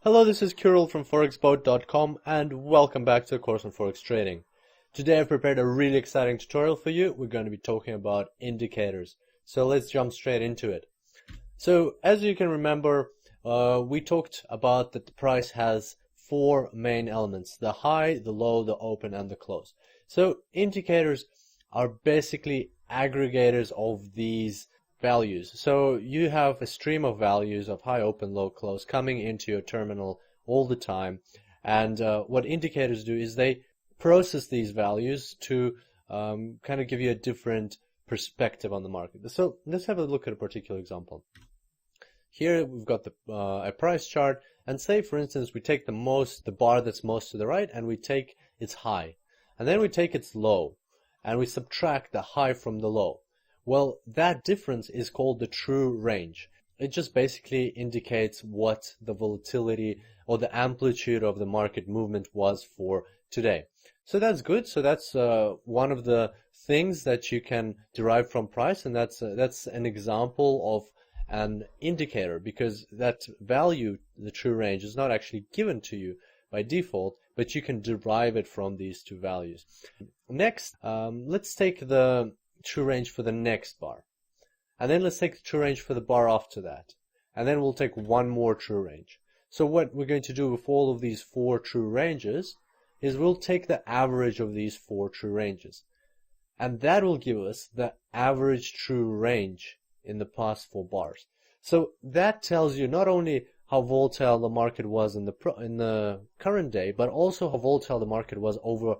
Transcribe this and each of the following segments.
Hello, this is Kirill from forexboat.com and welcome back to the course on Forex trading. Today I've prepared a really exciting tutorial for you. We're going to be talking about indicators. So let's jump straight into it. So as you can remember, we talked about that the price has four main elements: the high, the low, the open, and the close. So indicators are basically aggregators of these values. So you have a stream of values of high, open, low, close coming into your terminal all the time. And what indicators do is they process these values to kind of give you a different perspective on the market. So let's have a look at a particular example. Here we've got a price chart, and say for instance we take the bar that's most to the right, and we take its high, and then we take its low, and we subtract the high from the low. Well, that difference is called the true range. It just basically indicates what the volatility or the amplitude of the market movement was for today. So that's good. So that's one of the things that you can derive from price, and that's an example of an indicator, because that value, the true range, is not actually given to you by default, but you can derive it from these two values. Next, let's take the true range for the next bar, and then let's take the true range for the bar after that, and then we'll take one more true range. So what we're going to do with all of these four true ranges is we'll take the average of these four true ranges, and that will give us the average true range in the past four bars. So that tells you not only how volatile the market was in the current day, but also how volatile the market was over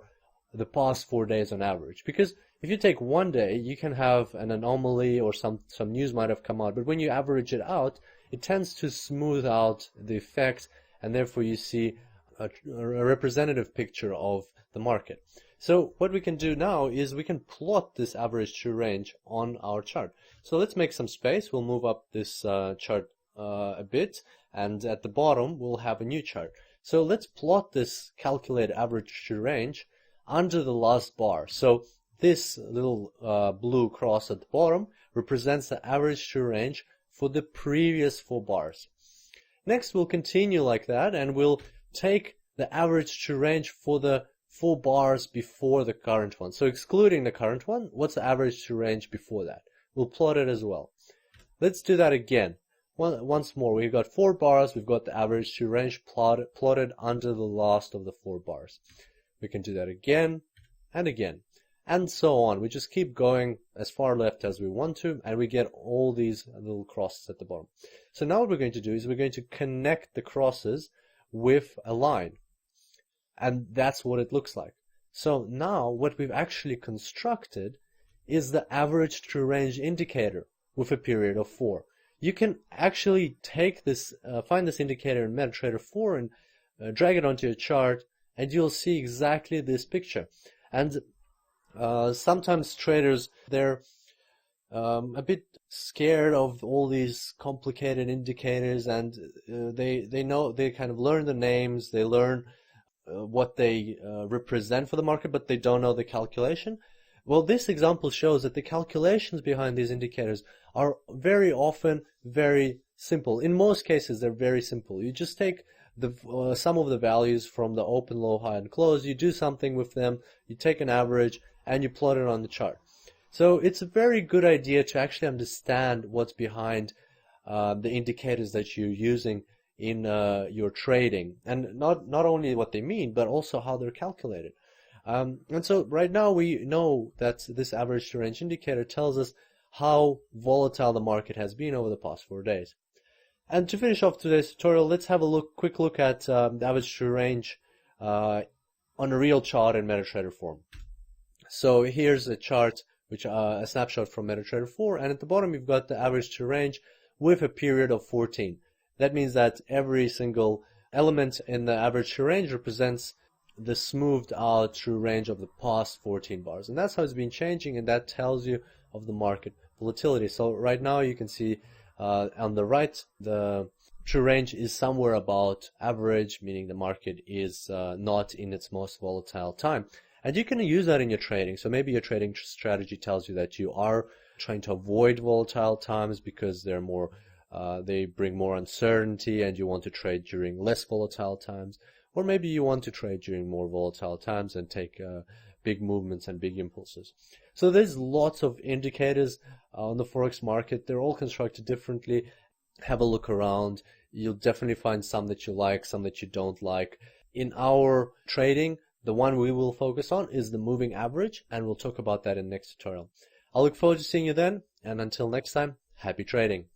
the past 4 days on average. Because if you take one day, you can have an anomaly or some news might have come out, but when you average it out, it tends to smooth out the effect, and therefore you see a representative picture of the market. So what we can do now is we can plot this average true range on our chart. So let's make some space. We'll move up this chart a bit, and at the bottom we'll have a new chart. So let's plot this calculated average true range under the last bar. So this little blue cross at the bottom represents the average true range for the previous four bars. Next, we'll continue like that, and we'll take the average true range for the 4 bars before the current one. So excluding the current one, what's the average true range before that? We'll plot it as well. Let's do that again. Once more, we've got 4 bars, we've got the average true range plotted under the last of the 4 bars. We can do that again and again, and so on. We just keep going as far left as we want to, and we get all these little crosses at the bottom. So now what we're going to do is we're going to connect the crosses with a line, and that's what it looks like. So now what we've actually constructed is the average true range indicator with a period of 4. You can actually take this, find this indicator in MetaTrader 4 and drag it onto your chart, and you'll see exactly this picture. And sometimes traders, they're a bit scared of all these complicated indicators, and they kind of learn the names, they learn what they represent for the market, but they don't know the calculation. Well, this example shows that the calculations behind these indicators are very often very simple. In most cases, they're very simple. You just take the sum of the values from the open, low, high, and close, you do something with them, you take an average, and you plot it on the chart. So it's a very good idea to actually understand what's behind the indicators that you're using in your trading, and not only what they mean, but also how they're calculated. And so right now we know that this average true range indicator tells us how volatile the market has been over the past 4 days. And to finish off today's tutorial, let's have a quick look at the average true range on a real chart in MetaTrader 4. So here's a chart, a snapshot from MetaTrader 4, and at the bottom you've got the average true range with a period of 14. That means that every single element in the average true range represents the smoothed out true range of the past 14 bars, and that's how it's been changing, and that tells you of the market volatility. So right now you can see on the right, the true range is somewhere about average, meaning the market is not in its most volatile time. And you can use that in your trading. So maybe your trading strategy tells you that you are trying to avoid volatile times because they're more they bring more uncertainty and you want to trade during less volatile times, or maybe you want to trade during more volatile times and take big movements and big impulses. So there's lots of indicators on the Forex market. They're all constructed differently. Have a look around. You'll definitely find some that you like, some that you don't like. In our trading, the one we will focus on is the moving average, and we'll talk about that in the next tutorial. I look forward to seeing you then, and until next time, happy trading.